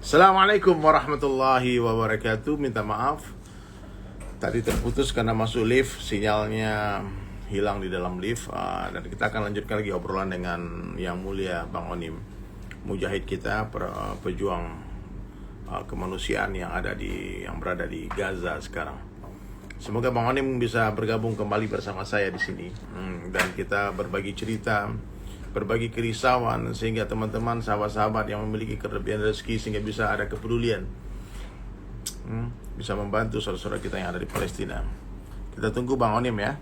Assalamualaikum warahmatullahi wabarakatuh. Minta maaf tadi terputus karena masuk lift, sinyalnya hilang di dalam lift. Dan kita akan lanjutkan lagi obrolan dengan yang mulia Bang Onim, mujahid kita, pejuang kemanusiaan yang berada di Gaza sekarang. Semoga Bang Onim bisa bergabung kembali bersama saya di sini, dan kita berbagi cerita, berbagi kerisauan, sehingga teman-teman, sahabat-sahabat yang memiliki kelebihan rezeki sehingga bisa ada kepedulian, bisa membantu saudara-saudara kita yang ada di Palestina. Kita tunggu Bang Onim ya.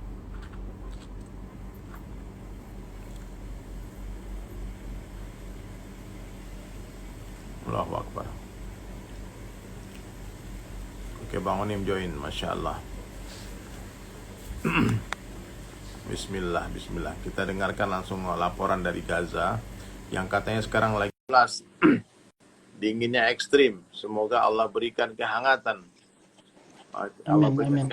Allahu Akbar. Oke, Bang Onim join, Masya Allah. Bismillah, bismillah. Kita dengarkan langsung laporan dari Gaza yang katanya sekarang lagi plus dinginnya ekstrim. Semoga Allah berikan kehangatan. Allah berikan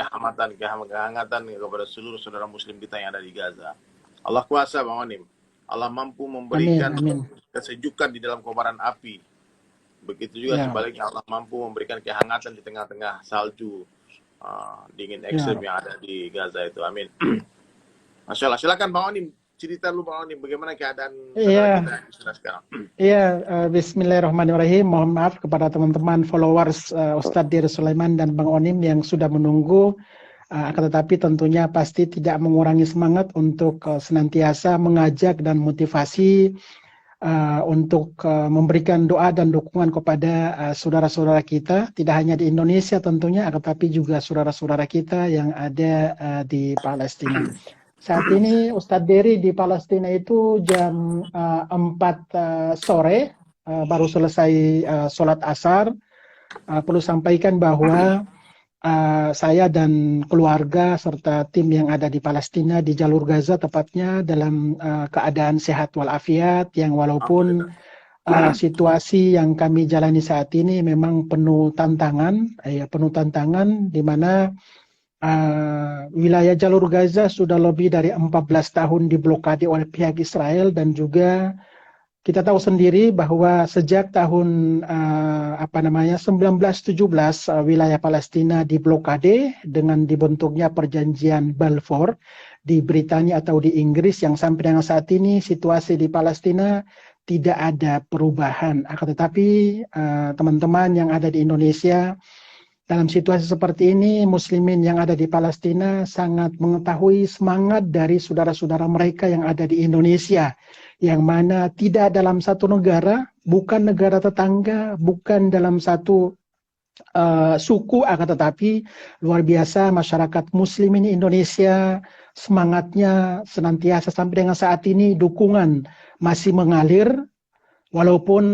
kehangatan kepada seluruh saudara muslim kita yang ada di Gaza. Allah kuasa Bang Onim. Allah mampu memberikan kesejukan di dalam kobaran api. Begitu juga sebaliknya, Allah mampu memberikan kehangatan di tengah-tengah salju dingin ekstrim yang ada di Gaza itu. Amin. Masya Allah. Silakan Bang Onim, cerita lu Bang Onim, bagaimana keadaan saudara kita di sana sekarang. Bismillahirrahmanirrahim. Mohon maaf kepada teman-teman followers Ustadz Dir Sulaiman dan Bang Onim yang sudah menunggu. Akan tetapi tentunya pasti tidak mengurangi semangat untuk senantiasa mengajak dan motivasi untuk memberikan doa dan dukungan kepada saudara-saudara kita, tidak hanya di Indonesia tentunya, akan tetapi juga saudara-saudara kita yang ada di Palestina. Saat ini Ustadz Dery di Palestina itu jam 4 sore, baru selesai sholat asar. Perlu sampaikan bahwa saya dan keluarga serta tim yang ada di Palestina, di jalur Gaza tepatnya, dalam keadaan sehat walafiat, yang walaupun situasi yang kami jalani saat ini memang penuh tantangan, di mana wilayah jalur Gaza sudah lebih dari 14 tahun diblokade oleh pihak Israel, dan juga kita tahu sendiri bahwa sejak tahun 1917 wilayah Palestina diblokade dengan dibentuknya perjanjian Balfour di Britania atau di Inggris, yang sampai dengan saat ini situasi di Palestina tidak ada perubahan. Akan tetapi teman-teman yang ada di Indonesia, dalam situasi seperti ini, muslimin yang ada di Palestina sangat mengetahui semangat dari saudara-saudara mereka yang ada di Indonesia, yang mana tidak dalam satu negara, bukan negara tetangga, bukan dalam satu suku, akan tetapi luar biasa masyarakat muslimin Indonesia semangatnya senantiasa sampai dengan saat ini, dukungan masih mengalir. Walaupun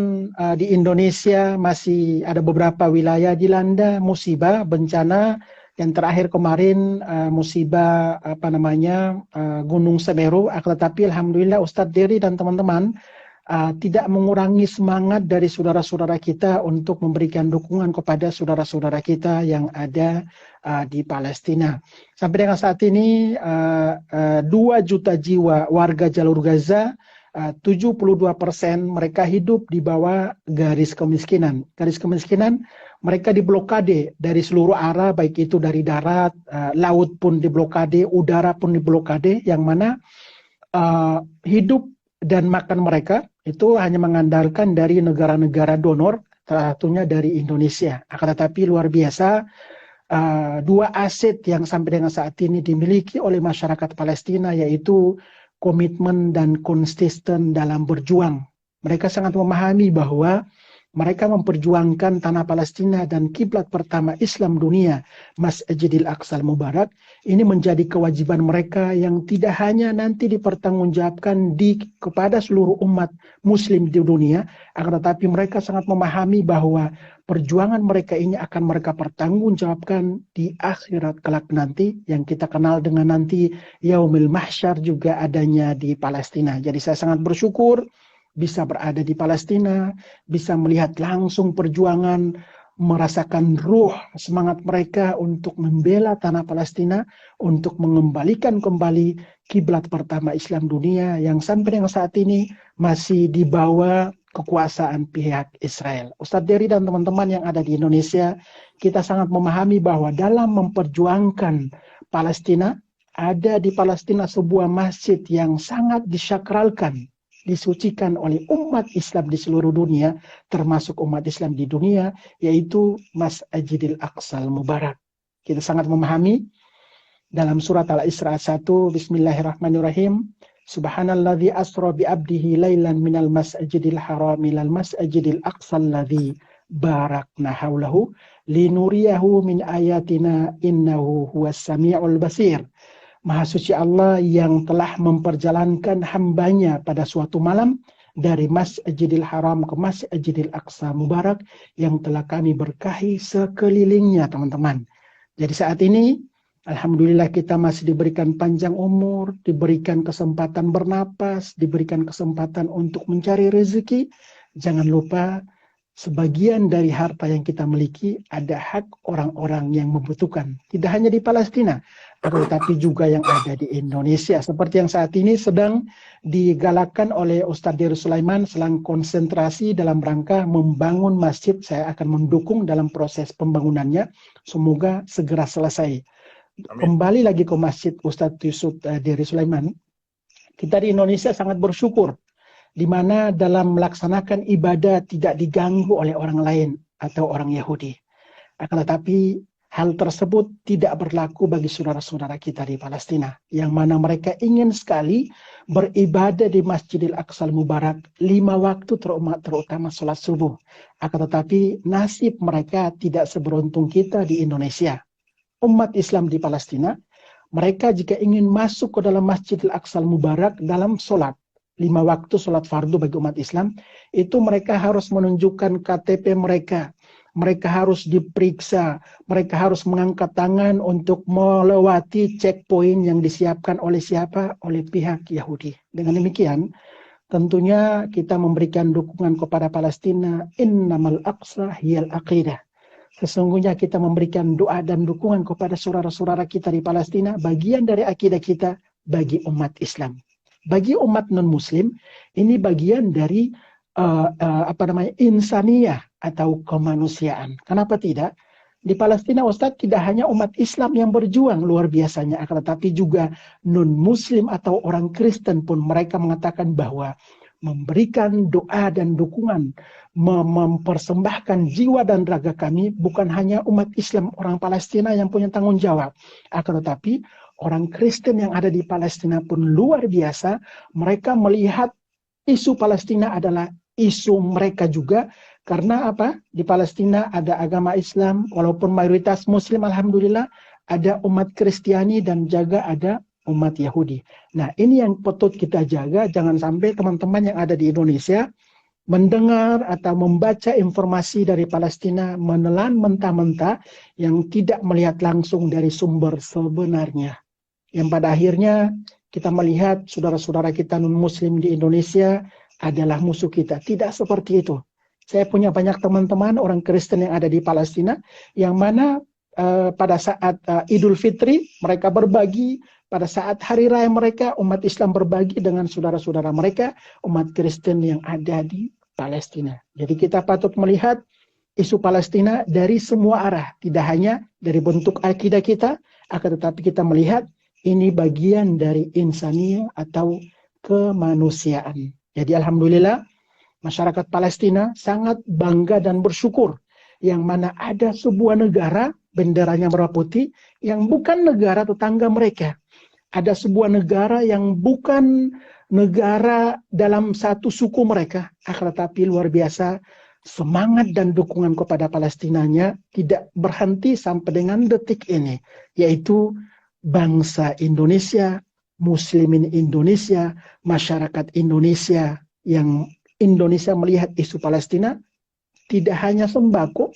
di Indonesia masih ada beberapa wilayah dilanda musibah, bencana, yang terakhir kemarin musibah Gunung Semeru, akan tetapi alhamdulillah Ustadz Dery dan teman-teman tidak mengurangi semangat dari saudara-saudara kita untuk memberikan dukungan kepada saudara-saudara kita yang ada di Palestina. Sampai dengan saat ini 2 juta jiwa warga jalur Gaza, 72% mereka hidup di bawah garis kemiskinan. Garis kemiskinan, mereka diblokade dari seluruh arah, baik itu dari darat, laut pun diblokade, udara pun diblokade, yang mana hidup dan makan mereka itu hanya mengandalkan dari negara-negara donor, salah satunya dari Indonesia. Akan tetapi luar biasa, 2 aset yang sampai dengan saat ini dimiliki oleh masyarakat Palestina, yaitu komitmen dan konsisten dalam berjuang. Mereka sangat memahami bahwa mereka memperjuangkan tanah Palestina dan kiblat pertama Islam dunia, Masjidil Aqsa Mubarak, ini menjadi kewajiban mereka yang tidak hanya nanti dipertanggungjawabkan kepada seluruh umat muslim di dunia, akan tetapi mereka sangat memahami bahwa perjuangan mereka ini akan mereka pertanggungjawabkan di akhirat kelak nanti, yang kita kenal dengan nanti Yaumil Mahsyar juga adanya di Palestina. Jadi saya sangat bersyukur bisa berada di Palestina, bisa melihat langsung perjuangan, merasakan ruh semangat mereka untuk membela tanah Palestina, untuk mengembalikan kembali kiblat pertama Islam dunia yang sampai dengan saat ini masih dibawa kekuasaan pihak Israel. Ustadz Dery dan teman-teman yang ada di Indonesia, kita sangat memahami bahwa dalam memperjuangkan Palestina, ada di Palestina sebuah masjid yang sangat disakralkan, disucikan oleh umat Islam di seluruh dunia, termasuk umat Islam di dunia, yaitu Masjidil Aqsa Al-Mubarak. Kita sangat memahami dalam surat Al-Isra 1, Bismillahirrahmanirrahim, Subhanalladzi asra bi abdihi lailan minal masjidil haram ilal masjidil aqsa alladzi barakna haulahu linuriyahu min ayatina innahu huwas samiul basir. Maha suci Allah yang telah memperjalankan hambanya pada suatu malam dari Masjidil Haram ke Masjidil Aqsa Mubarak yang telah kami berkahi sekelilingnya, teman-teman. Jadi saat ini alhamdulillah kita masih diberikan panjang umur, diberikan kesempatan bernapas, diberikan kesempatan untuk mencari rezeki. Jangan lupa sebagian dari harta yang kita miliki ada hak orang-orang yang membutuhkan. Tidak hanya di Palestina, tetapi juga yang ada di Indonesia. Seperti yang saat ini sedang digalakkan oleh Ustadz Dery Sulaiman selang konsentrasi dalam rangka membangun masjid. Saya akan mendukung dalam proses pembangunannya. Semoga segera selesai. Amin. Kembali lagi ke Masjid Ustadz Dery Sulaiman, kita di Indonesia sangat bersyukur di mana dalam melaksanakan ibadah tidak diganggu oleh orang lain atau orang Yahudi. Akan tetapi hal tersebut tidak berlaku bagi saudara-saudara kita di Palestina, yang mana mereka ingin sekali beribadah di Masjidil Aqsa Mubarak 5 waktu terutama sholat subuh. Akan tetapi nasib mereka tidak seberuntung kita di Indonesia. Umat Islam di Palestina, mereka jika ingin masuk ke dalam Masjidil Aqsa Mubarak dalam sholat, 5 waktu sholat fardu bagi umat Islam, itu mereka harus menunjukkan KTP mereka. Mereka harus diperiksa, mereka harus mengangkat tangan untuk melewati checkpoint yang disiapkan oleh siapa? Oleh pihak Yahudi. Dengan demikian, tentunya kita memberikan dukungan kepada Palestina, innamal aqsa hiyal aqidah. Sesungguhnya kita memberikan doa dan dukungan kepada saudara-saudara kita di Palestina, bagian dari akidah kita bagi umat Islam. Bagi umat non-Muslim, ini bagian dari insaniyah atau kemanusiaan. Kenapa tidak? Di Palestina, Ustadz, tidak hanya umat Islam yang berjuang luar biasanya, akan tetapi juga non-Muslim atau orang Kristen pun mereka mengatakan bahwa memberikan doa dan dukungan, mempersembahkan jiwa dan raga kami, bukan hanya umat Islam, orang Palestina yang punya tanggung jawab, akan tetapi orang Kristen yang ada di Palestina pun luar biasa. Mereka melihat isu Palestina adalah isu mereka juga, karena apa? Di Palestina ada agama Islam, walaupun mayoritas Muslim, alhamdulillah, ada umat Kristiani dan juga ada umat Yahudi. Nah, ini yang patut kita jaga, jangan sampai teman-teman yang ada di Indonesia mendengar atau membaca informasi dari Palestina, menelan mentah-mentah yang tidak melihat langsung dari sumber sebenarnya. Yang pada akhirnya kita melihat saudara-saudara kita non-Muslim di Indonesia adalah musuh kita. Tidak seperti itu. Saya punya banyak teman-teman orang Kristen yang ada di Palestina, yang mana pada saat Idul Fitri mereka berbagi, pada saat hari raya mereka umat Islam berbagi dengan saudara-saudara mereka umat Kristen yang ada di Palestina. Jadi kita patut melihat isu Palestina dari semua arah, tidak hanya dari bentuk akidah kita, akan tetapi kita melihat ini bagian dari insaniyah atau kemanusiaan. Jadi alhamdulillah masyarakat Palestina sangat bangga dan bersyukur yang mana ada sebuah negara benderanya merah putih yang bukan negara tetangga mereka. Ada sebuah negara yang bukan negara dalam satu suku mereka, akan tetapi luar biasa semangat dan dukungan kepada Palestinanya tidak berhenti sampai dengan detik ini, yaitu bangsa Indonesia, Muslimin Indonesia, masyarakat Indonesia yang Indonesia melihat isu Palestina tidak hanya sembako,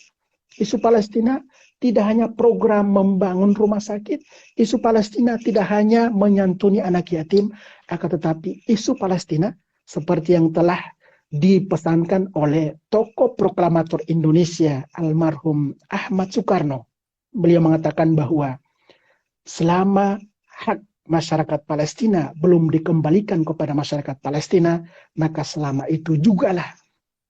isu Palestina tidak hanya program membangun rumah sakit, isu Palestina tidak hanya menyantuni anak yatim, akan tetapi isu Palestina seperti yang telah dipesankan oleh tokoh proklamator Indonesia almarhum Ahmad Soekarno. Beliau mengatakan bahwa selama hak masyarakat Palestina belum dikembalikan kepada masyarakat Palestina, maka selama itu jugalah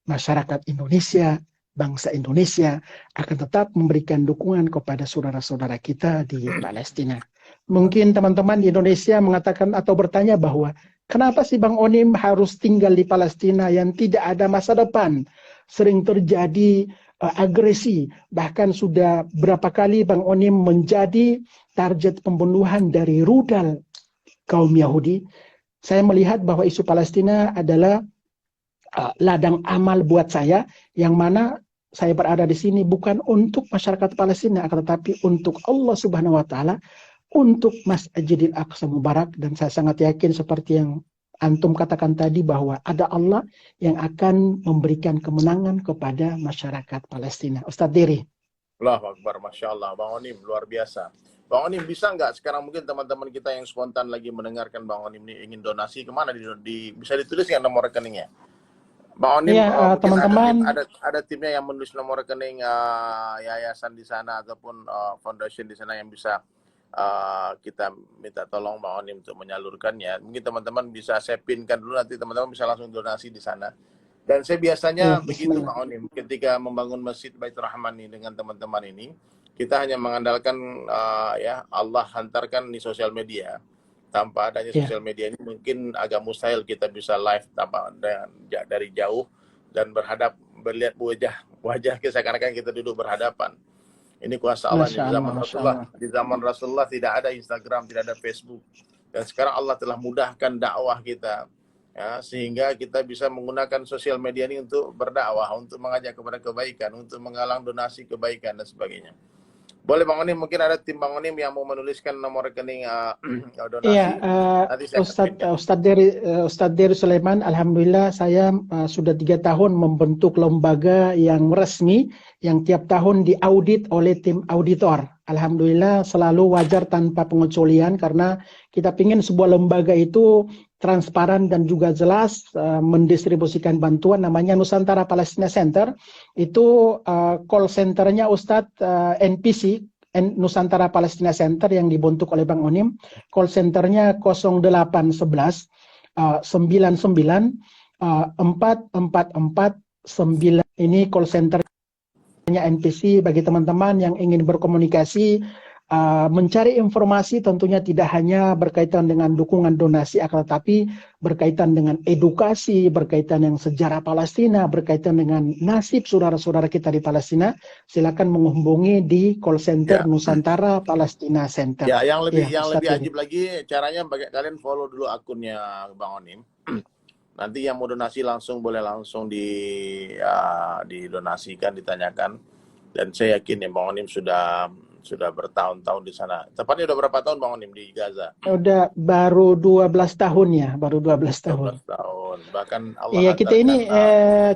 masyarakat Indonesia, bangsa Indonesia akan tetap memberikan dukungan kepada saudara-saudara kita di Palestina. Mungkin teman-teman di Indonesia mengatakan atau bertanya bahwa kenapa sih Bang Onim harus tinggal di Palestina yang tidak ada masa depan? Sering terjadi agresi, bahkan sudah berapa kali Bang Onim menjadi target pembunuhan dari rudal kaum Yahudi. Saya melihat bahwa isu Palestina adalah ladang amal buat saya, yang mana saya berada di sini bukan untuk masyarakat Palestina, akan tetapi untuk Allah Subhanahu wa Ta'ala, untuk Masjidil Aqsa Mubarak. Dan saya sangat yakin seperti yang antum katakan tadi bahwa ada Allah yang akan memberikan kemenangan kepada masyarakat Palestina. Ustadz Diri. Allahu Akbar, Masya Allah. Bang Onim, luar biasa. Bang Onim, bisa nggak sekarang mungkin teman-teman kita yang spontan lagi mendengarkan Bang Onim ini ingin donasi kemana? Bisa ditulis nggak nomor rekeningnya? Bang Onim, Ya, mungkin teman-teman. ada timnya yang menulis nomor rekening yayasan di sana ataupun foundation di sana yang bisa kita minta tolong Bang Onim untuk menyalurkannya. Mungkin teman-teman bisa saya pinkan dulu, nanti teman-teman bisa langsung donasi di sana. Dan saya biasanya begitu Bang Onim, ketika membangun Masjid Baitur Rahman ini dengan teman-teman ini, kita hanya mengandalkan ya Allah hantarkan di sosial media. Tanpa adanya sosial media ini mungkin agak mustahil kita bisa live dari jauh dan melihat wajah seakan-akan kita duduk berhadapan. Ini kuasa Allah. Di zaman Rasulullah. Di zaman Rasulullah tidak ada Instagram, tidak ada Facebook. Dan sekarang Allah telah mudahkan dakwah kita, ya, sehingga kita bisa menggunakan sosial media ini untuk berdakwah, untuk mengajak kepada kebaikan, untuk menggalang donasi kebaikan dan sebagainya. Boleh Bang Onim, mungkin ada tim Bang Onim yang mau menuliskan nomor rekening donasi. Iya, Ustadz Dery Sulaiman, alhamdulillah saya sudah 3 tahun membentuk lembaga yang resmi yang tiap tahun diaudit oleh tim auditor. Alhamdulillah selalu wajar tanpa pengecualian, karena kita ingin sebuah lembaga itu transparan dan juga jelas mendistribusikan bantuan. Namanya Nusantara Palestina Center. Itu call centernya Ustadz NPC, Nusantara Palestina Center, yang dibentuk oleh Bang Onim. Call centernya 0811 99 444 9. Ini call centernya NPC bagi teman-teman yang ingin berkomunikasi, mencari informasi, tentunya tidak hanya berkaitan dengan dukungan donasi, akan tetapi berkaitan dengan edukasi, berkaitan dengan sejarah Palestina, berkaitan dengan nasib saudara-saudara kita di Palestina. Silakan menghubungi di call center Nusantara Palestina Center. Ya, yang lebih ajib lagi caranya kalian follow dulu akunnya Bang Onim. Nanti yang mau donasi boleh langsung didonasikan, ditanyakan. Dan saya yakin ya Bang Onim sudah bertahun-tahun di sana. Tepatnya udah berapa tahun Bang Onim di Gaza? Udah baru 12 tahun ya, baru 12 tahun. 12 tahun. Bahkan Allah Iya,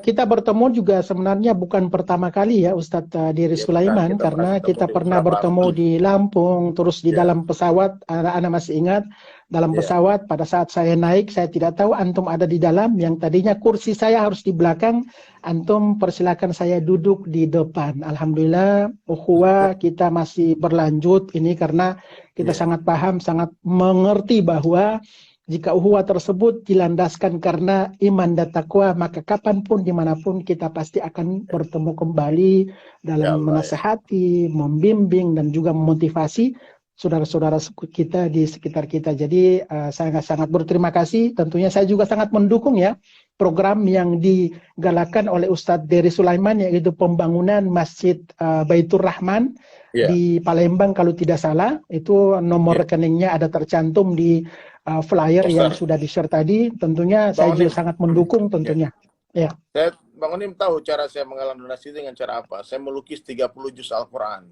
kita bertemu juga sebenarnya bukan pertama kali ya Ustadz Dery Sulaiman, karena kita pernah bertemu di Lampung, terus di dalam pesawat, anak-anak masih ingat, dalam pesawat pada saat saya naik, saya tidak tahu antum ada di dalam, yang tadinya kursi saya harus di belakang, antum persilakan saya duduk di depan. Alhamdulillah, ukhuwah kita masih berlanjut ini karena kita sangat paham, sangat mengerti bahwa jika ukhuwah tersebut dilandaskan karena iman dan takwa, maka kapanpun, dimanapun kita pasti akan bertemu kembali dalam menasehati, membimbing, dan juga memotivasi saudara-saudara kita di sekitar kita. Jadi sangat-sangat berterima kasih. Tentunya saya juga sangat mendukung ya program yang digalakan oleh Ustadz Dery Sulaiman, yaitu pembangunan Masjid Baitur Rahman di Palembang kalau tidak salah. Itu nomor rekeningnya ada tercantum di flyer yang sudah di-share tadi. Tentunya saya juga sangat mendukung tentunya. Ya. Bang Onim tahu cara saya menggalang donasi dengan cara apa? Saya melukis 30 juz Al-Quran.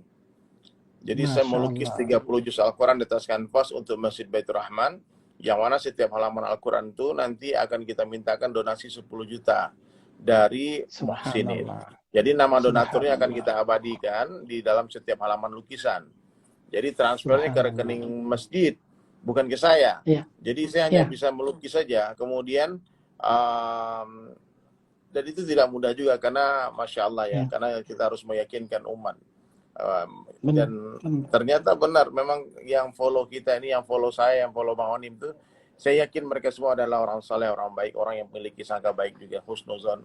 Jadi saya melukis 30 juz Al-Quran di atas kanvas untuk Masjid Baitur Rahman, yang mana setiap halaman Al-Quran itu nanti akan kita mintakan donasi 10 juta dari muhsinin. Jadi nama donaturnya akan kita abadikan di dalam setiap halaman lukisan. Jadi transfernya ke rekening masjid, bukan ke saya. Jadi saya hanya bisa melukis saja. Kemudian dan itu tidak mudah juga, karena Masya Allah ya, karena kita harus meyakinkan umat. Dan ternyata benar, memang yang follow kita ini, yang follow saya, yang follow Bang Onim itu, saya yakin mereka semua adalah orang saleh, orang baik, orang yang memiliki sangka baik juga, husnuzon.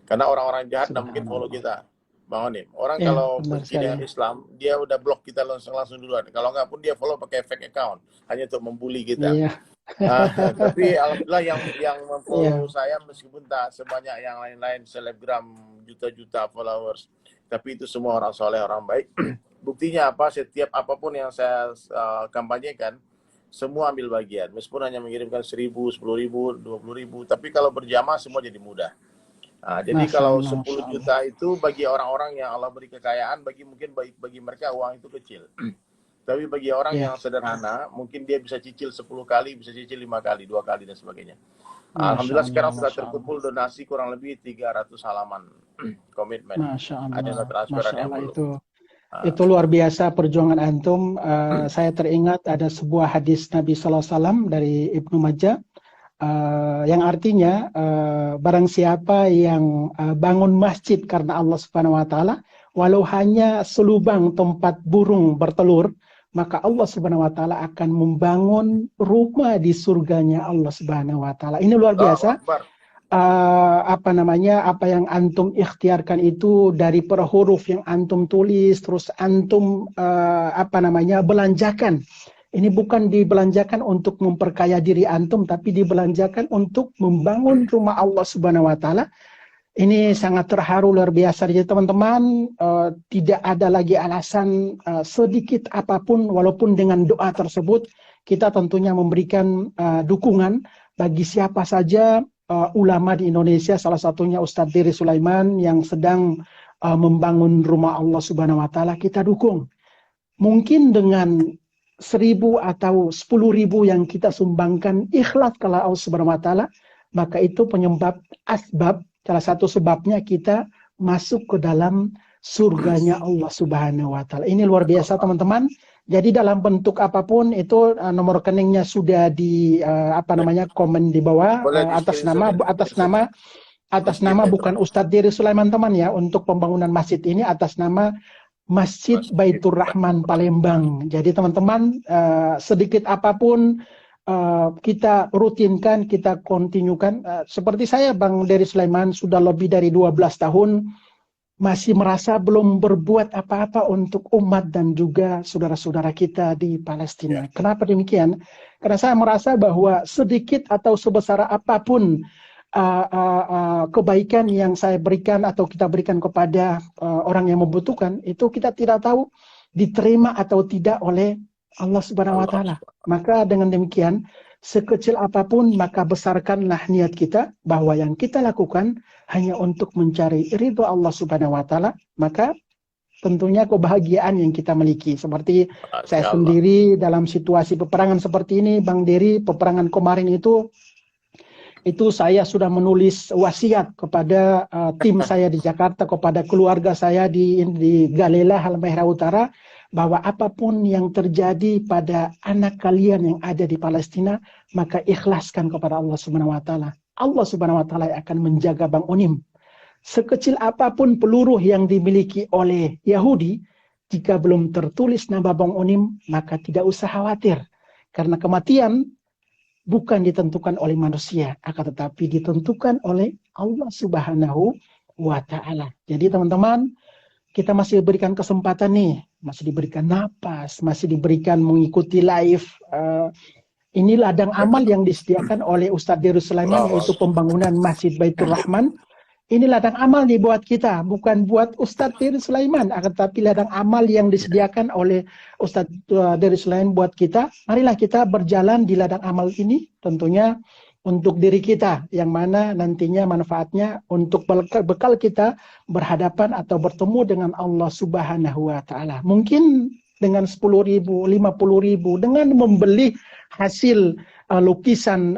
Karena orang-orang jahat tidak mungkin follow Subhanallah. kita. Bang Onim, orang Ya, kalau benar benci sekali. dengan Islam, dia udah blok kita langsung duluan. Kalau nggak pun dia follow pakai fake account, hanya untuk membuli kita. Iya. Tapi alhamdulillah yang memfollow Iya, saya meskipun tak sebanyak yang lain-lain selebgram juta-juta followers, tapi itu semua orang soleh, orang baik. Buktinya apa? Setiap apapun yang saya kampanyekan, semua ambil bagian. Meskipun hanya mengirimkan 1.000, 10.000, 20.000, tapi kalau berjamaah semua jadi mudah. Jadi Masya kalau Allah, 10 Masya Allah. juta itu bagi orang-orang yang Allah beri kekayaan, bagi mereka uang itu kecil. Tapi bagi orang Ya, yang sederhana, mungkin dia bisa cicil 10 kali, bisa cicil 5 kali, 2 kali, dan sebagainya. Masya Alhamdulillah Allah, sekarang sudah Masya Allah. terkumpul donasi kurang lebih 300 halaman komitmen. Masya Ada Allah, yang transferan Masya yang Allah belum. itu luar biasa perjuangan antum. Saya teringat ada sebuah hadis Nabi SAW dari Ibnu Majah yang artinya barang siapa yang bangun masjid karena Allah Subhanahu Wa Taala, walau hanya selubang tempat burung bertelur, maka Allah Subhanahu Wa Taala akan membangun rumah di surganya Allah Subhanahu Wa Taala. Ini luar Allahu biasa. Akbar. Apa yang antum ikhtiarkan itu dari per huruf yang antum tulis, terus antum belanjakan. Ini bukan dibelanjakan untuk memperkaya diri antum, tapi dibelanjakan untuk membangun rumah Allah Subhanahu Wa Taala. Ini sangat terharu luar biasa. Jadi teman-teman, tidak ada lagi alasan sedikit apapun, walaupun dengan doa tersebut kita tentunya memberikan dukungan bagi siapa saja ulama di Indonesia, salah satunya Ustadz Diri Sulaiman yang sedang membangun rumah Allah Subhanahu Wa Taala, kita dukung. Mungkin dengan 1.000 atau 10.000 yang kita sumbangkan ikhlas kepada Allah Subhanahu Wa Taala, maka itu penyebab asbab, salah satu sebabnya kita masuk ke dalam surganya Allah Subhanahu Wa Taala. Ini luar biasa teman-teman. Jadi dalam bentuk apapun itu nomor rekeningnya sudah di komen di bawah Boleh di screenshot itu. atas Masjid nama Baitur bukan Ustadz Diri Sulaiman teman ya, untuk pembangunan masjid ini atas nama Masjid Masjid Baitur Rahman Palembang. Jadi teman-teman, sedikit apapun kita rutinkan, kita kontinukan. Seperti saya, Bang Dery Sulaiman, sudah lebih dari 12 tahun masih merasa belum berbuat apa-apa untuk umat dan juga saudara-saudara kita di Palestina. Ya. Kenapa demikian? Karena saya merasa bahwa sedikit atau sebesar apapun kebaikan yang saya berikan atau kita berikan kepada orang yang membutuhkan, itu kita tidak tahu diterima atau tidak oleh Allah Subhanahu Wa Taala. Maka dengan demikian, sekecil apapun, maka besarkanlah niat kita bahwa yang kita lakukan hanya untuk mencari ridho Allah Subhanahu Wa Taala. Maka tentunya kebahagiaan yang kita miliki. Seperti saya sendiri dalam situasi peperangan seperti ini, Bang Dery, peperangan kemarin itu saya sudah menulis wasiat kepada tim saya di Jakarta, kepada keluarga saya di Galela, Halmahera Utara, bahwa apapun yang terjadi pada anak kalian yang ada di Palestina, maka ikhlaskan kepada Allah Subhanahu Wa Taala. Allah Subhanahu Wa Taala akan menjaga Bang Onim. Sekecil apapun peluru yang dimiliki oleh Yahudi, jika belum tertulis nama Bang Onim, maka tidak usah khawatir, karena kematian bukan ditentukan oleh manusia, akan tetapi ditentukan oleh Allah Subhanahu Wa Taala. Jadi teman-teman, kita masih diberikan kesempatan nih, masih diberikan napas, masih diberikan mengikuti live. Ini ladang amal yang disediakan oleh Ustadz Diri Sulaiman, yaitu pembangunan Masjid Baitur Rahman. Ini ladang amal nih buat kita, bukan buat Ustadz Diri Sulaiman, akan tetapi ladang amal yang disediakan oleh Ustadz Diri Sulaiman buat kita. Marilah kita berjalan di ladang amal ini, tentunya untuk diri kita, yang mana nantinya manfaatnya untuk bekal kita berhadapan atau bertemu dengan Allah Subhanahu Wa Taala. Mungkin dengan 10.000, 50.000, dengan membeli hasil lukisan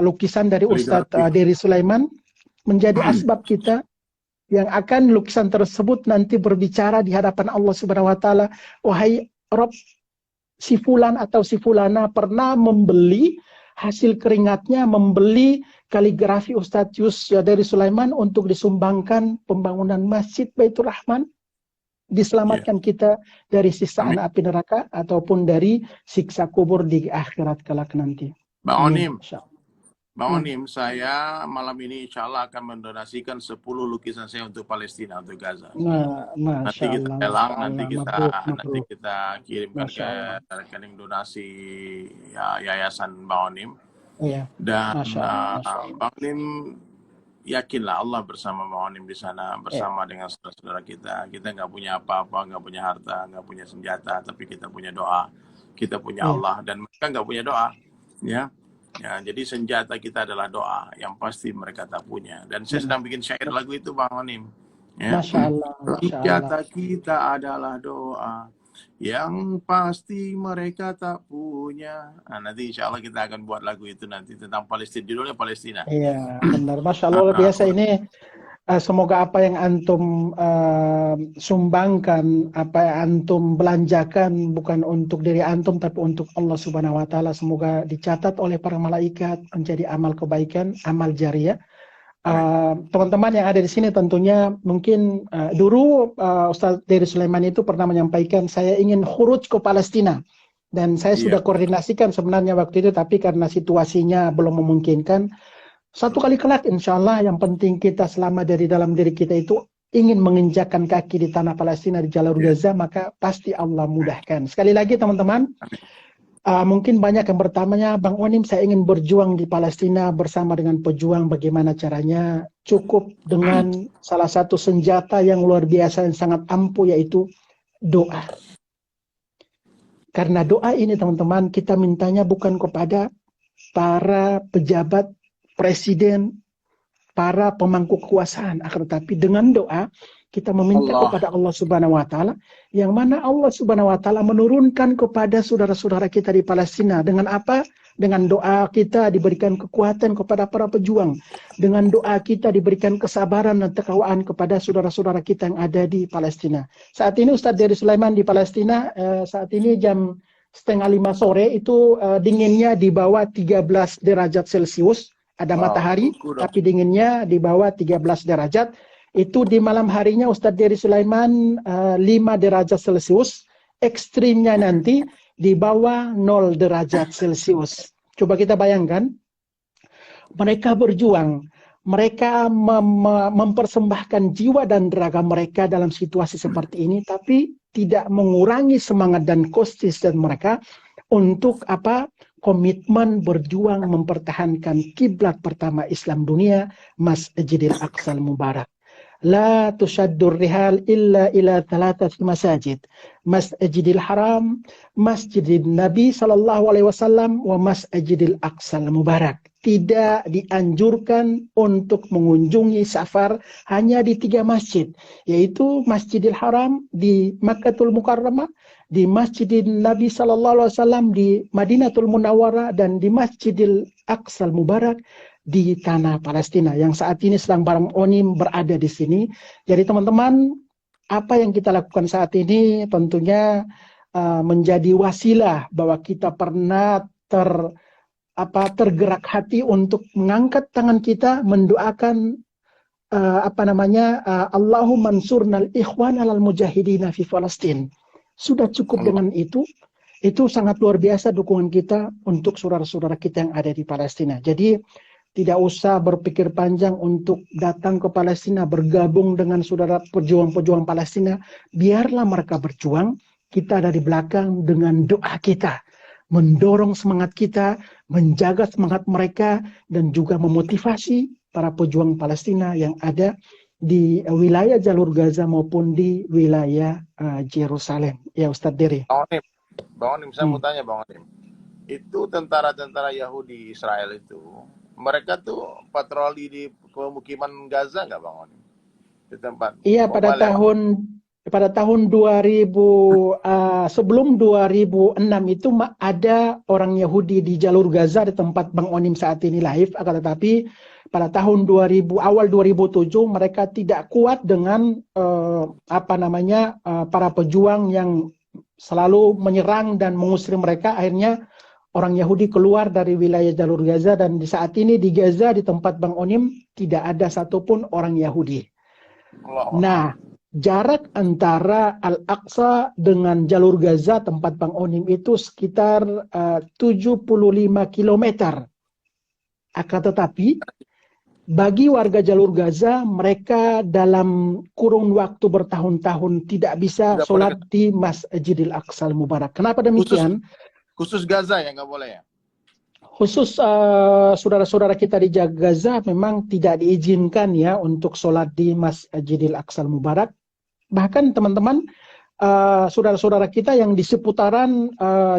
lukisan dari Ustadz Diri Sulaiman, menjadi asbab kita yang akan lukisan tersebut nanti berbicara di hadapan Allah Subhanahu Wa Taala. Wahai Rob, si fulan atau si fulana pernah membeli hasil keringatnya, membeli kaligrafi Ustadz Diri Sulaiman untuk disumbangkan pembangunan Masjid Baitur Rahman. Diselamatkan kita dari siksaan api neraka ataupun dari siksa kubur di akhirat kelak nanti. Bang Onim, Bang Nah, Onim, saya malam ini insya Allah akan mendonasikan 10 lukisan saya untuk Palestina, untuk Gaza. nah, Nanti Masya kita Allah, Masya lelang, Allah, mabruk, nanti mabruk, kita kirimkan Masya ke Allah. rekening donasi ya, Yayasan Bang Onim. Iya, Dan Masya Allah, Masya Allah. Bang Onim yakinlah Allah bersama Bang Onim di sana, Iya, bersama dengan saudara-saudara kita. Kita nggak punya apa-apa, nggak punya harta, nggak punya senjata, tapi kita punya doa. Kita punya iya, Allah, dan mereka nggak punya doa. Ya, ya, jadi senjata kita adalah doa, yang pasti mereka tak punya. Dan saya benar. sedang bikin syair lagu itu Bang Onim. Ya, Masya Allah, Masya Allah. senjata kita adalah doa, yang pasti mereka tak punya. Nah, nanti insya Allah kita akan buat lagu itu nanti tentang Palestina, judulnya Palestina. Iya, benar. Masya Allah, luar biasa ini. Semoga apa yang antum sumbangkan, apa yang antum belanjakan bukan untuk diri antum tapi untuk Allah Subhanahu wa taala, semoga dicatat oleh para malaikat menjadi amal kebaikan, amal jariah. Amin. Teman-teman yang ada di sini tentunya mungkin dulu Ustaz Dery Sulaiman itu pernah menyampaikan saya ingin khuruj ke Palestina, dan saya Iya, sudah koordinasikan sebenarnya waktu itu, tapi karena situasinya belum memungkinkan. Satu kali kelak insya Allah, yang penting kita selama dari dalam diri kita itu ingin menginjakkan kaki di tanah Palestina, di jalur iya. Gaza, maka pasti Allah mudahkan. Sekali lagi teman-teman, mungkin banyak yang bertanya, Bang Onim, saya ingin berjuang di Palestina bersama dengan pejuang, bagaimana caranya? Cukup dengan salah satu senjata yang luar biasa, yang sangat ampuh, yaitu doa. Karena doa ini teman-teman, kita mintanya bukan kepada para pejabat, presiden, para pemangku kekuasaan, akan tetapi dengan doa kita meminta Allah. kepada Allah Subhanahu wa taala, yang mana Allah Subhanahu wa taala menurunkan kepada saudara-saudara kita di Palestina. Dengan apa? Dengan doa kita diberikan kekuatan kepada para pejuang. Dengan doa kita diberikan kesabaran dan ketakwaan kepada saudara-saudara kita yang ada di Palestina. Saat ini Ustadz Dery Sulaiman di Palestina, saat ini jam 4:30 sore, itu dinginnya di bawah 13 derajat Celcius. Ada matahari, Kuku dong. tapi dinginnya di bawah 13 derajat. Itu di malam harinya Ustadz Dery Sulaiman 5 derajat Celcius. Ekstrimnya nanti di bawah 0 derajat Celcius. Coba kita bayangkan, mereka berjuang, mereka mempersembahkan jiwa dan raga mereka dalam situasi seperti ini, tapi tidak mengurangi semangat dan konsisten mereka untuk apa? Komitmen berjuang mempertahankan kiblat pertama Islam dunia, Masjidil Aqsal Mubarak. La tushaddur rihal illa ila thalathati masajid. Masjidil Haram, Masjidil Nabi sallallahu alaihi wasallam, wa Masjidil Aqsal Mubarak. Tidak dianjurkan untuk mengunjungi safar hanya di 3 masjid, yaitu Masjidil Haram di Makkatul Mukarramah, di Masjidil Nabi sallallahu alaihi wasallam di Madinatul Munawwarah, dan di Masjidil Aqsal Mubarak di tanah Palestina, yang saat ini sedang Bang Onim berada di sini. Jadi teman-teman, apa yang kita lakukan saat ini tentunya menjadi wasilah bahwa kita pernah tergerak hati untuk mengangkat tangan kita mendoakan Allahumma ansurnal ikhwan alal mujahidina fi Palestin. Sudah cukup dengan itu sangat luar biasa dukungan kita untuk saudara-saudara kita yang ada di Palestina. Jadi tidak usah berpikir panjang untuk datang ke Palestina, bergabung dengan saudara pejuang-pejuang Palestina. Biarlah mereka berjuang, kita ada di belakang dengan doa kita, mendorong semangat kita, menjaga semangat mereka, dan juga memotivasi para pejuang Palestina yang ada di wilayah jalur Gaza maupun di wilayah Yerusalem. Ya Ustadz Dery. Bang Onim, saya mau tanya Bang Onim. Itu tentara-tentara Yahudi Israel itu, mereka tuh patroli di pemukiman Gaza nggak Bang Onim? Di tempat. Iya, pada tahun 2000, sebelum 2006 itu ada orang Yahudi di jalur Gaza di tempat Bang Onim saat ini live. Akan tetapi pada tahun awal 2007 mereka tidak kuat dengan para pejuang yang selalu menyerang dan mengusir mereka. Akhirnya orang Yahudi keluar dari wilayah jalur Gaza, dan di saat ini di Gaza di tempat Bang Onim tidak ada satupun orang Yahudi. Nah, jarak antara Al-Aqsa dengan jalur Gaza tempat Bang Onim itu sekitar 75 km. Akan tetapi bagi warga jalur Gaza, mereka dalam kurun waktu bertahun-tahun tidak bisa Tidak boleh sholat di Masjidil Aqsa Mubarak. Kenapa khusus demikian? khusus Gaza ya nggak boleh ya. Khusus saudara-saudara kita di Gaza memang tidak diizinkan ya untuk sholat di Masjidil Aqsa Mubarak. Bahkan teman-teman, saudara-saudara kita yang di seputaran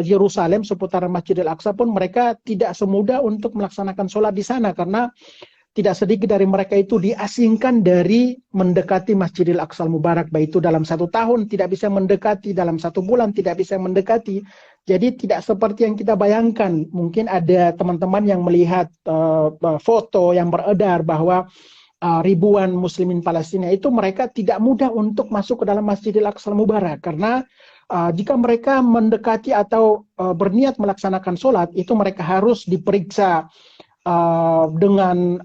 Yerusalem, seputaran Masjidil Aqsa pun mereka tidak semudah untuk melaksanakan sholat di sana karena tidak sedikit dari mereka itu diasingkan dari mendekati Masjidil Aqsa Mubarak, baik itu dalam 1 tahun tidak bisa mendekati, dalam 1 bulan tidak bisa mendekati. Jadi tidak seperti yang kita bayangkan. Mungkin ada teman-teman yang melihat foto yang beredar bahwa ribuan muslimin Palestina itu mereka tidak mudah untuk masuk ke dalam Masjidil Aqsa Mubarak karena jika mereka mendekati atau berniat melaksanakan sholat itu mereka harus diperiksa dengan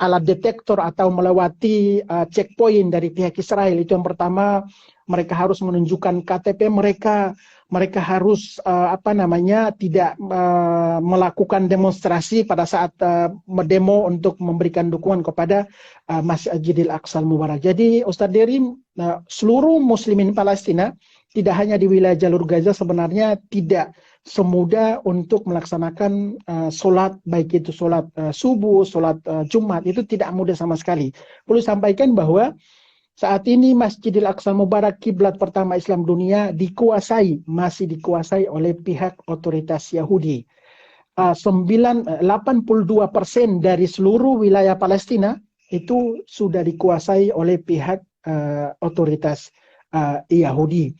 alat detektor atau melewati checkpoint dari pihak Israel. Itu yang pertama, mereka harus menunjukkan KTP mereka, mereka harus tidak melakukan demonstrasi pada saat demo untuk memberikan dukungan kepada Masjidil Aqsa Mubarak. Jadi Ustadz Dery, seluruh muslimin Palestina tidak hanya di wilayah jalur Gaza sebenarnya tidak semudah untuk melaksanakan sholat, baik itu sholat subuh, sholat Jumat, itu tidak mudah sama sekali. Perlu sampaikan bahwa saat ini Masjidil Aqsa Mubarak, kiblat pertama Islam dunia, masih dikuasai oleh pihak otoritas Yahudi. 82% dari seluruh wilayah Palestina itu sudah dikuasai oleh pihak otoritas Yahudi.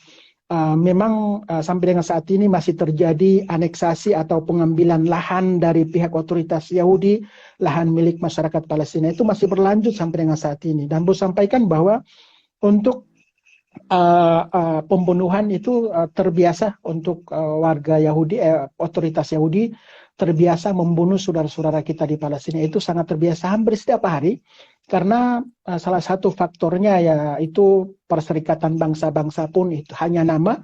Memang sampai dengan saat ini masih terjadi aneksasi atau pengambilan lahan dari pihak otoritas Yahudi, lahan milik masyarakat Palestina itu masih berlanjut sampai dengan saat ini. Dan boleh sampaikan bahwa untuk pembunuhan itu terbiasa untuk warga Yahudi, otoritas Yahudi terbiasa membunuh saudara-saudara kita di Palestina, itu sangat terbiasa hampir setiap hari. Karena salah satu faktornya yaitu Perserikatan Bangsa-Bangsa pun itu hanya nama,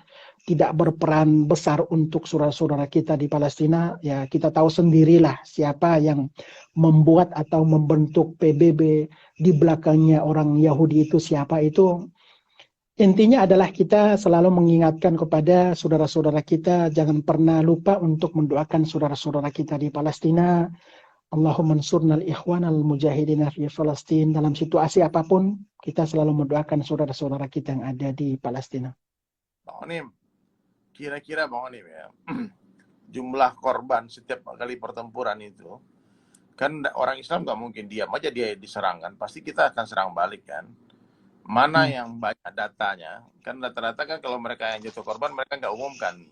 tidak berperan besar untuk saudara-saudara kita di Palestina. Ya kita tahu sendirilah siapa yang membuat atau membentuk PBB, di belakangnya orang Yahudi itu siapa itu. Intinya adalah kita selalu mengingatkan kepada saudara-saudara kita, jangan pernah lupa untuk mendoakan saudara-saudara kita di Palestina. Allahumma ansurnal ikhwanal mujahidina fi Palestin. Dalam situasi apapun, kita selalu mendoakan saudara-saudara kita yang ada di Palestina. Bang Onim, kira-kira Bang Onim ya, jumlah korban setiap kali pertempuran itu, kan orang Islam nggak mungkin diam aja dia diserang kan, pasti kita akan serang balik kan. Mana yang banyak datanya, kan rata-rata kan kalau mereka yang jatuh korban mereka nggak umumkan,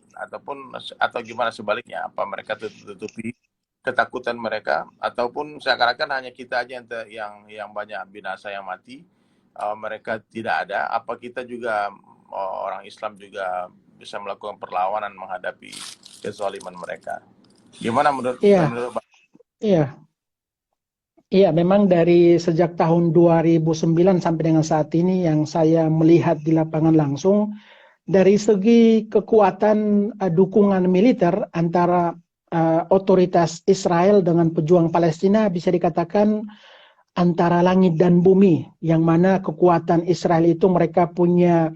atau gimana sebaliknya, apa mereka tutupi ketakutan mereka, ataupun seakan-akan hanya kita aja yang banyak binasa yang mati, mereka tidak ada. Apa kita juga orang Islam juga bisa melakukan perlawanan menghadapi kezaliman mereka? Gimana menurut Pak? Iya, memang dari sejak tahun 2009 sampai dengan saat ini yang saya melihat di lapangan langsung, dari segi kekuatan dukungan militer antara otoritas Israel dengan pejuang Palestina bisa dikatakan antara langit dan bumi, yang mana kekuatan Israel itu mereka punya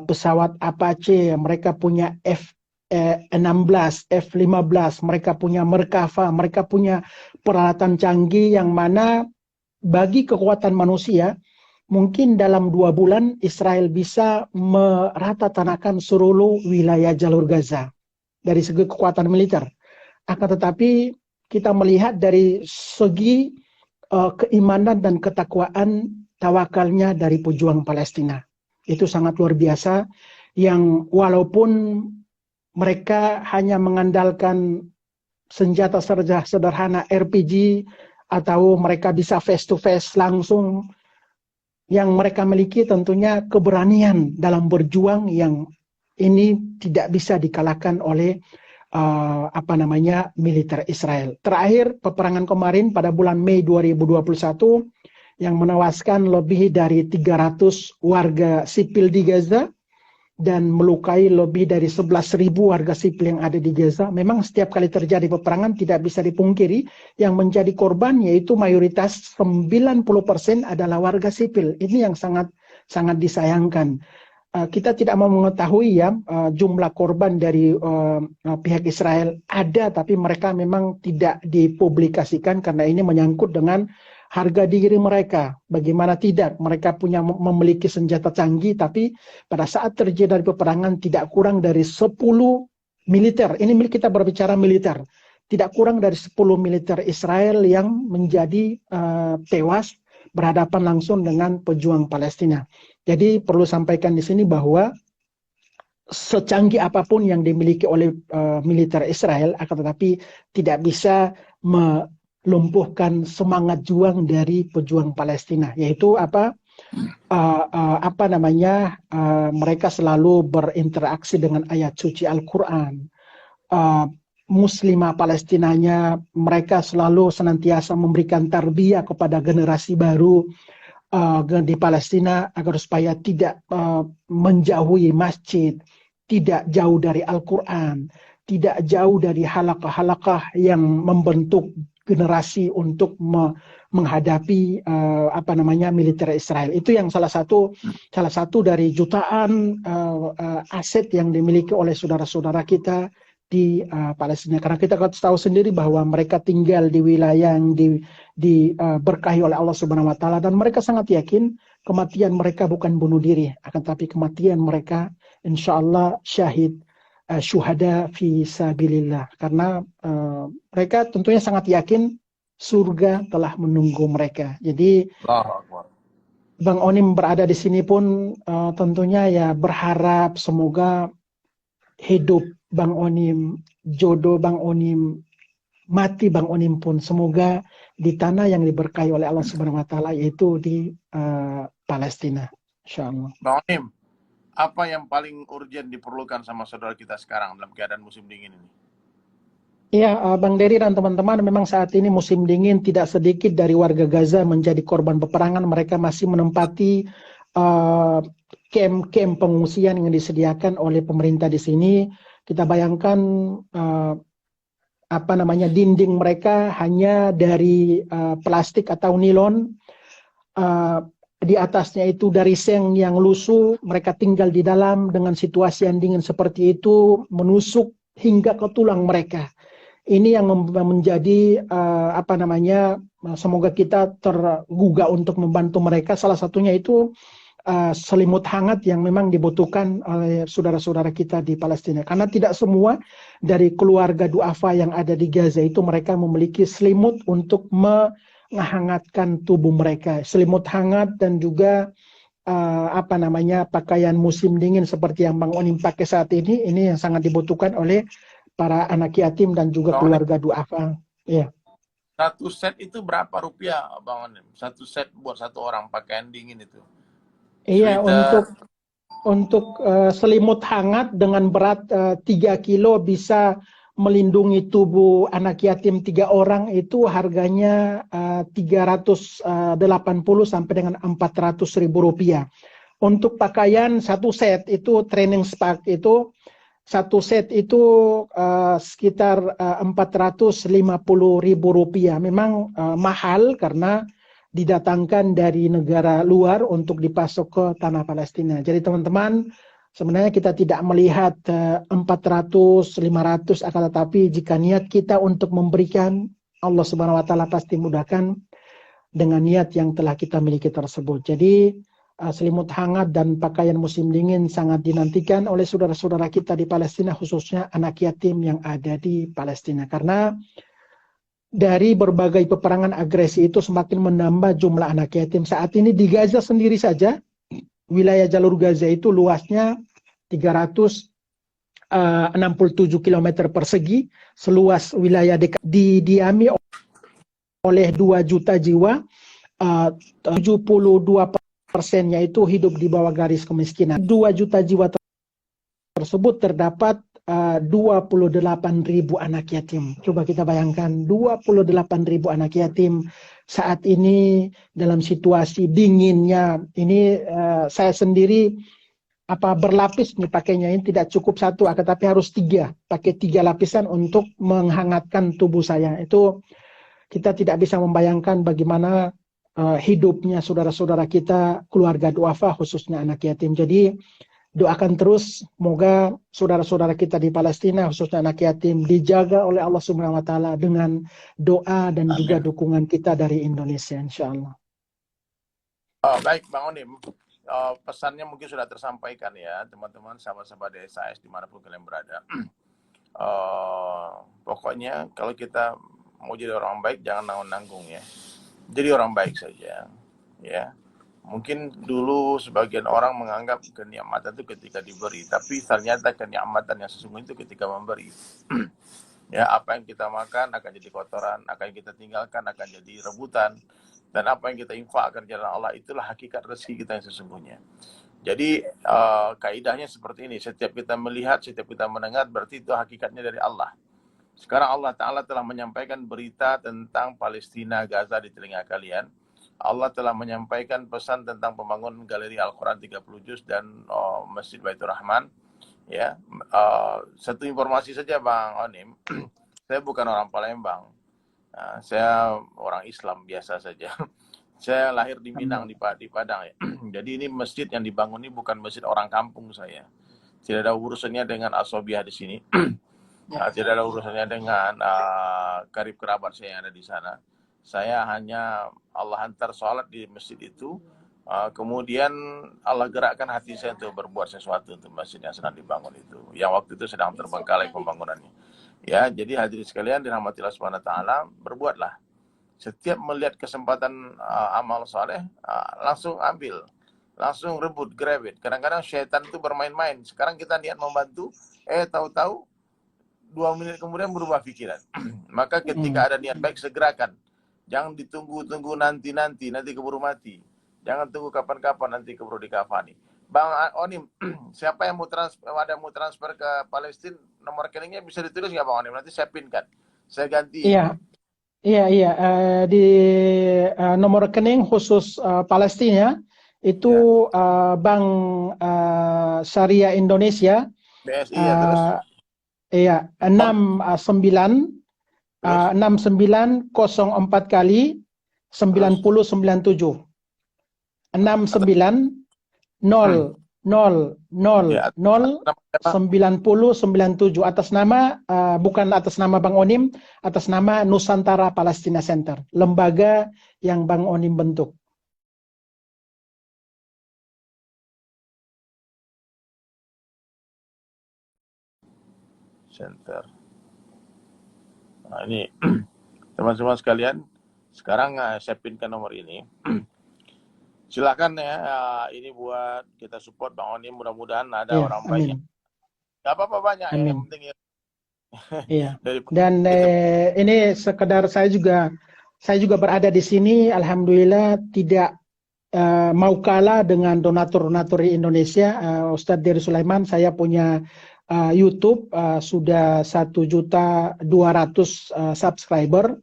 pesawat Apache, mereka punya F-16, F-15, mereka punya Merkava, mereka punya peralatan canggih yang mana bagi kekuatan manusia mungkin dalam 2 bulan Israel bisa meratatanahkan seluruh wilayah jalur Gaza dari segi kekuatan militer. Akan tetapi kita melihat dari segi keimanan dan ketakwaan, tawakalnya dari pejuang Palestina. Itu sangat luar biasa, yang walaupun mereka hanya mengandalkan senjata sederhana RPG, atau mereka bisa face to face langsung, yang mereka miliki tentunya keberanian dalam berjuang yang ini tidak bisa dikalahkan oleh militer Israel. Terakhir, peperangan kemarin pada bulan Mei 2021 yang menewaskan lebih dari 300 warga sipil di Gaza, dan melukai lebih dari 11.000 warga sipil yang ada di Gaza. Memang setiap kali terjadi peperangan tidak bisa dipungkiri yang menjadi korban yaitu mayoritas 90% adalah warga sipil. Ini yang sangat sangat disayangkan. Kita tidak mau mengetahui ya jumlah korban dari pihak Israel ada, tapi mereka memang tidak dipublikasikan karena ini menyangkut dengan harga diri mereka. Bagaimana tidak, mereka memiliki senjata canggih, tapi pada saat terjadi peperangan tidak kurang dari 10 militer. Ini kita berbicara militer. Tidak kurang dari 10 militer Israel yang menjadi tewas berhadapan langsung dengan pejuang Palestina. Jadi perlu sampaikan di sini bahwa secanggih apapun yang dimiliki oleh militer Israel, akan tetapi tidak bisa melumpuhkan semangat juang dari pejuang Palestina, yaitu mereka selalu berinteraksi dengan ayat suci Al-Quran. Muslimah Palestinanya, mereka selalu senantiasa memberikan tarbiyah kepada generasi baru di Palestina agar supaya tidak menjauhi masjid, tidak jauh dari Al-Quran, tidak jauh dari halakah-halakah yang membentuk generasi untuk menghadapi militer Israel. Itu yang salah satu dari jutaan aset yang dimiliki oleh saudara-saudara kita di Palestina. Karena kita tahu sendiri bahwa mereka tinggal di wilayah yang diberkahi oleh Allah Subhanahu wa taala, dan mereka sangat yakin kematian mereka bukan bunuh diri, akan tapi kematian mereka insyaallah syahid, syuhada fi sabilillah, karena mereka tentunya sangat yakin surga telah menunggu mereka. Jadi Bang Onim berada di sini pun tentunya ya berharap semoga hidup Bang Onim, jodoh Bang Onim, mati Bang Onim pun semoga di tanah yang diberkahi oleh Allah Subhanahu wa taala, yaitu di Palestina, insyaallah. Bang Onim, apa yang paling urgent diperlukan sama saudara kita sekarang dalam keadaan musim dingin ini? Iya, Bang Dery dan teman-teman, memang saat ini musim dingin, tidak sedikit dari warga Gaza menjadi korban peperangan. Mereka masih menempati camp-camp pengungsian yang disediakan oleh pemerintah di sini. Kita bayangkan dinding mereka hanya dari plastik atau nilon. Di atasnya itu dari seng yang lusuh. Mereka tinggal di dalam dengan situasi yang dingin seperti itu, menusuk hingga ke tulang mereka. Ini yang menjadi semoga kita tergugah untuk membantu mereka. Salah satunya itu selimut hangat yang memang dibutuhkan oleh saudara-saudara kita di Palestina. Karena tidak semua dari keluarga duafa yang ada di Gaza itu mereka memiliki selimut untuk menghangatkan tubuh mereka. Selimut hangat dan juga pakaian musim dingin seperti yang Bang Onim pakai saat ini yang sangat dibutuhkan oleh para anak yatim dan juga keluarga duafa. Ya. Satu set itu berapa rupiah, Bang Onim? Satu set buat satu orang pakaian dingin itu. Iya, untuk selimut hangat dengan berat 3 kilo bisa melindungi tubuh anak yatim 3 orang, itu harganya 380 sampai dengan 400 ribu rupiah. Untuk pakaian satu set itu training spark itu satu set itu sekitar 450 ribu rupiah. Memang mahal karena didatangkan dari negara luar untuk dipasok ke tanah Palestina. Jadi teman-teman, sebenarnya kita tidak melihat 400, 500, akan tetapi jika niat kita untuk memberikan, Allah Subhanahu wa taala pasti mudahkan dengan niat yang telah kita miliki tersebut. Jadi selimut hangat dan pakaian musim dingin sangat dinantikan oleh saudara-saudara kita di Palestina, khususnya anak yatim yang ada di Palestina. Karena dari berbagai peperangan agresi itu semakin menambah jumlah anak yatim. Saat ini di Gaza sendiri saja, wilayah jalur Gaza itu luasnya 367 km persegi, seluas wilayah didiami oleh 2 juta jiwa, 72%-nya itu hidup di bawah garis kemiskinan. 2 juta jiwa tersebut terdapat 28.000 anak yatim. Coba kita bayangkan 28.000 anak yatim saat ini dalam situasi dinginnya. Ini saya sendiri berlapis nih pakainya, ini tidak cukup satu, tapi harus tiga, pakai 3 lapisan untuk menghangatkan tubuh saya. Itu kita tidak bisa membayangkan bagaimana hidupnya saudara-saudara kita, keluarga duafa, khususnya anak yatim. Jadi doakan terus, semoga saudara-saudara kita di Palestina, khususnya anak yatim, dijaga oleh Allah Subhanahu Wa Taala dengan doa dan juga Amin. dukungan kita dari Indonesia, insya Allah. Baik, Bang Onim. Pesannya mungkin sudah tersampaikan ya, teman-teman, sahabat-sahabat DSAS dimanapun kalian berada. Pokoknya kalau kita mau jadi orang baik, jangan nanggung-nanggung ya. Jadi orang baik saja, ya. Mungkin dulu sebagian orang menganggap kenikmatan itu ketika diberi, tapi ternyata kenikmatan yang sesungguhnya itu ketika memberi. Ya, apa yang kita makan akan jadi kotoran, apa yang kita tinggalkan akan jadi rebutan, dan apa yang kita infakkan jalan Allah, itulah hakikat rezeki kita yang sesungguhnya. Jadi kaidahnya seperti ini, setiap kita melihat, setiap kita mendengar, berarti itu hakikatnya dari Allah. Sekarang Allah Ta'ala telah menyampaikan berita tentang Palestina, Gaza di telinga kalian. Allah telah menyampaikan pesan tentang pembangunan galeri Al-Quran 30 juz dan Masjid Baitur Rahman. Ya, satu informasi saja Bang Onim, saya bukan orang Palembang. Saya orang Islam biasa saja. Saya lahir di Minang, di Padang ya. Jadi ini masjid yang dibangun ini bukan masjid orang kampung saya. Tidak ada urusannya dengan asobiah di sini. Tidak ada urusannya dengan karib kerabat saya yang ada di sana. Saya hanya Allah hantar sholat di masjid itu. Kemudian Allah gerakkan hati saya untuk berbuat sesuatu untuk masjid yang sedang dibangun itu. Yang waktu itu sedang terbengkalai pembangunannya. Ya, jadi hadirin sekalian dirahmati Allah Subhanahu Wa Taala, berbuatlah. Setiap melihat kesempatan amal soleh, langsung ambil, langsung rebut, grab it. Kadang-kadang syaitan itu bermain-main. Sekarang kita niat membantu, tahu-tahu 2 menit kemudian berubah pikiran. Maka ketika ada niat baik, segerakan. Jangan ditunggu-tunggu nanti keburu mati. Jangan tunggu kapan-kapan, nanti keburu dikafani. Bang Onim, siapa yang mau transfer ke Palestina, nomor rekeningnya bisa ditulis nggak Bang Onim? Nanti saya pinkan, saya ganti. Iya. Di nomor rekening khusus Palestina itu Bank Syariah Indonesia. BSI ya, terus? Iya, 6904 kali 9097. 69 0 0 0 0 9097 atas nama bukan atas nama Bang Onim, atas nama Nusantara Palestina Center, lembaga yang Bang Onim bentuk. Center. Nah ini teman-teman sekalian, sekarang saya pinkan nomor ini. Silakan ya, ini buat kita support Bang Onim, mudah-mudahan ada orang banyak. Gak apa-apa banyak, yang penting ya. Iya. Dan ini sekedar saya juga berada di sini, alhamdulillah tidak mau kalah dengan donatur-donatur Indonesia. Ustadz Dery Sulaiman, saya punya YouTube sudah 1.200.000 subscriber.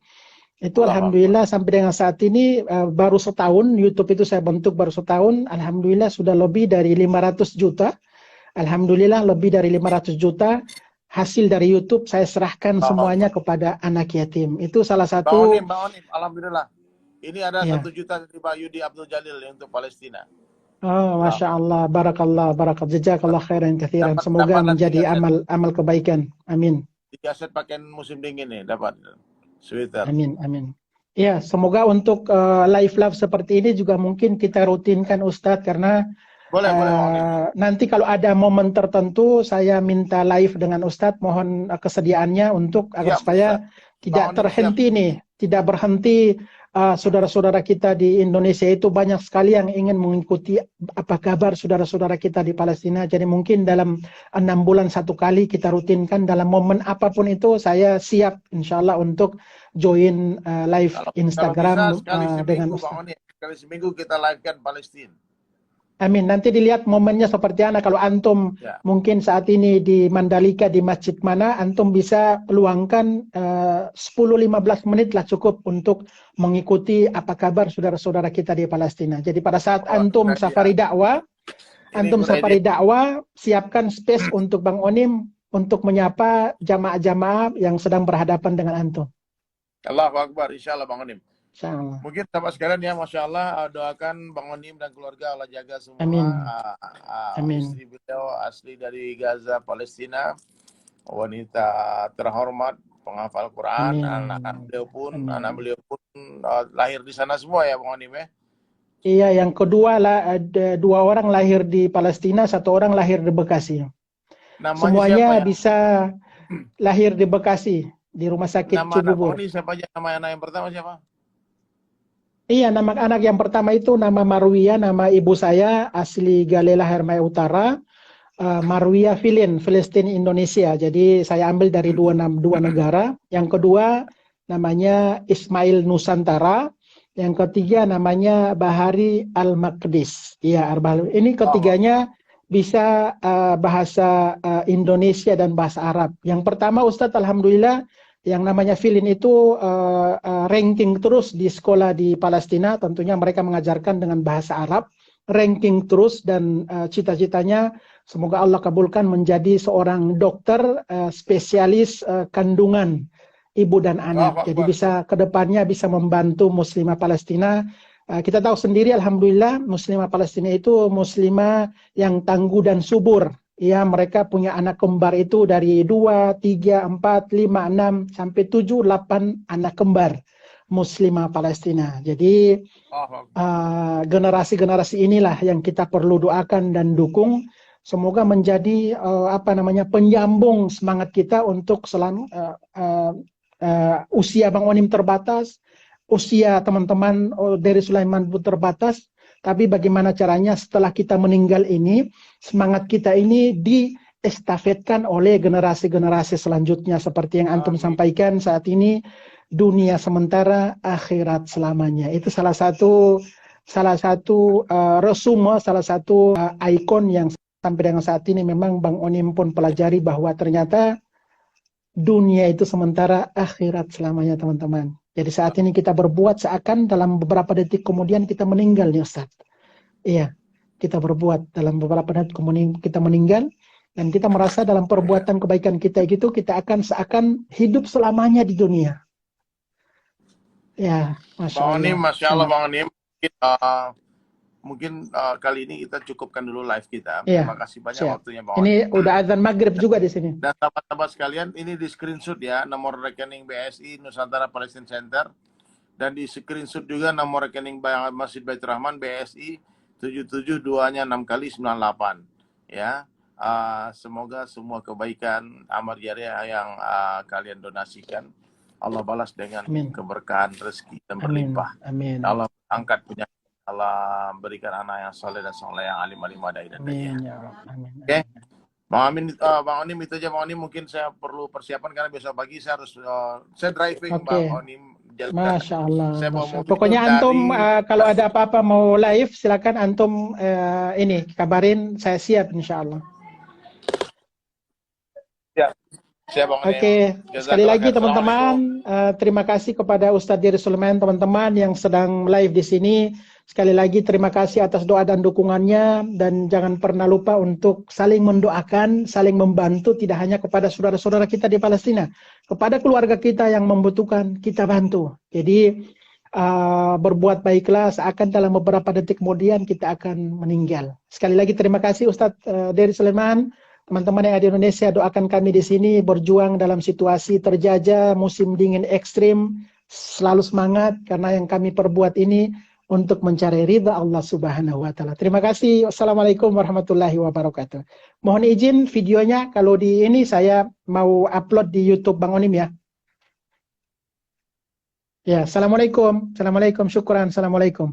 Itu alhamdulillah sampai dengan saat ini baru setahun, YouTube itu saya bentuk baru setahun, alhamdulillah sudah lebih dari 500 juta. Alhamdulillah lebih dari 500 juta hasil dari YouTube saya serahkan semuanya kepada anak yatim. Itu salah satu. Bang Onim, alhamdulillah. Ini ada 1 juta dari Pak Yudi Abdul Jalil untuk Palestina. Oh, Masya Allah, barakallah, jazakallah khairan kathiran. Semoga menjadi amal kebaikan. Amin. 3 set pakaian musim dingin nih dapat. Sweater. Amin. Ya, semoga untuk live seperti ini juga mungkin kita rutinkan Ustadz, karena boleh, nanti kalau ada momen tertentu saya minta live dengan Ustadz, mohon kesediaannya untuk agar supaya tidak terhenti nih, tidak berhenti. Saudara-saudara kita di Indonesia itu banyak sekali yang ingin mengikuti apa kabar saudara-saudara kita di Palestina. Jadi mungkin dalam 6 bulan 1 kali kita rutinkan, dalam momen apapun itu saya siap insya Allah untuk join live Instagram dengan Ustaz. Sekali seminggu kita live kan Palestina. Amin. Nanti dilihat momennya seperti apa. Kalau antum mungkin saat ini di Mandalika, di masjid mana, antum bisa peluangkan 10-15 menit lah cukup untuk mengikuti apa kabar saudara-saudara kita di Palestina. Jadi pada saat antum safari dakwah, Ini Antum good idea. Safari Dakwah, siapkan space untuk Bang Onim untuk menyapa jamaah-jamaah yang sedang berhadapan dengan antum. Allahu Akbar, insya Allah Bang Onim. Insyaallah. Mungkin sahabat sekalian ya, Masya Allah, doakan Bang Onim dan keluarga Allah jaga semua. Amin. Amin. Istri beliau asli dari Gaza, Palestina, wanita terhormat, penghafal Quran, Amin. Amin. anak beliau pun lahir di sana semua ya Bang Onim ya. Iya, yang kedua lah ada 2 orang lahir di Palestina, 1 orang lahir di Bekasi. Namanya Semuanya siapa ya? bisa lahir di Bekasi, di Rumah Sakit Nama anak Cibubur. Bang Onim siapa aja? Nama anak yang pertama siapa? Iya, nama anak yang pertama itu nama Marwiyah, nama ibu saya asli Galela Hermai Utara, Marwiyah Filin, Palestina Indonesia. Jadi saya ambil dari dua negara. Yang kedua namanya Ismail Nusantara. Yang ketiga namanya Bahari Al-Maqdis. Iya, ini ketiganya bisa bahasa Indonesia dan bahasa Arab. Yang pertama Ustadz, alhamdulillah, yang namanya Filin itu ranking terus di sekolah di Palestina. Tentunya mereka mengajarkan dengan bahasa Arab, ranking terus, dan cita-citanya semoga Allah kabulkan menjadi seorang dokter spesialis kandungan ibu dan anak. Jadi bisa kedepannya bisa membantu muslimah Palestina. Kita tahu sendiri alhamdulillah muslimah Palestina itu muslimah yang tangguh dan subur. Ya, mereka punya anak kembar itu dari 2, 3, 4, 5, 6 sampai 7, 8 anak kembar muslimah Palestina. Jadi generasi-generasi inilah yang kita perlu doakan dan dukung. Semoga menjadi penyambung semangat kita untuk usia Bang Onim terbatas, usia teman-teman dari Sulaiman pun terbatas, tapi bagaimana caranya setelah kita meninggal ini, semangat kita ini diestafetkan oleh generasi-generasi selanjutnya, seperti yang antum sampaikan saat ini, dunia sementara, akhirat selamanya. Itu salah satu resume, salah satu ikon yang sampai dengan saat ini memang Bang Onim pun pelajari bahwa ternyata dunia itu sementara, akhirat selamanya, teman-teman. Jadi saat ini kita berbuat seakan dalam beberapa detik kemudian kita meninggal nih Ustaz. Iya, kita berbuat dalam beberapa detik kemudian kita meninggal, dan kita merasa dalam perbuatan kebaikan kita gitu, kita akan seakan hidup selamanya di dunia. Ya, Masya Bang Allah. Onim, Masya Allah Bang Onim. Mungkin kali ini kita cukupkan dulu live kita. Iya, Terima kasih banyak siap. waktunya Bang Onim. Ini udah azan maghrib juga di sini. Dan sahabat-sahabat sekalian, ini di screenshot ya nomor rekening BSI Nusantara Palestine Center, dan di screenshot juga nomor rekening Masjid Baitur Rahman BSI 772-nya 6 kali 98 ya. Semoga semua kebaikan amal jariah yang kalian donasikan Allah balas dengan keberkahan rezeki dan berlimpah. Amin. Allah angkat punya, Allah berikan anak yang soleh dan soleh, yang alim-alim adai dan daya. Oke. Bang Onim itu aja Bang Onim, mungkin saya perlu persiapan karena besok pagi saya harus saya driving Bang Onim. Masya Allah. Pokoknya antum kalau ada apa-apa mau live silakan antum ini kabarin, saya siap insya Allah. Oke, sekali lagi teman-teman, terima kasih kepada Ustadz Diri Sulaiman, teman-teman yang sedang live di sini. Sekali lagi terima kasih atas doa dan dukungannya, dan jangan pernah lupa untuk saling mendoakan, saling membantu, tidak hanya kepada saudara-saudara kita di Palestina, kepada keluarga kita yang membutuhkan, kita bantu. Jadi berbuat baiklah, seakan dalam beberapa detik kemudian kita akan meninggal. Sekali lagi terima kasih Ustadz Diri Sulaiman. Teman-teman yang ada di Indonesia, doakan kami di sini berjuang dalam situasi terjajah, musim dingin ekstrim, selalu semangat karena yang kami perbuat ini untuk mencari ridha Allah Subhanahu wa taala. Terima kasih. Wassalamualaikum warahmatullahi wabarakatuh. Mohon izin videonya kalau di ini saya mau upload di YouTube Bang Onim ya. Ya, assalamualaikum. Assalamualaikum, syukran. Assalamualaikum.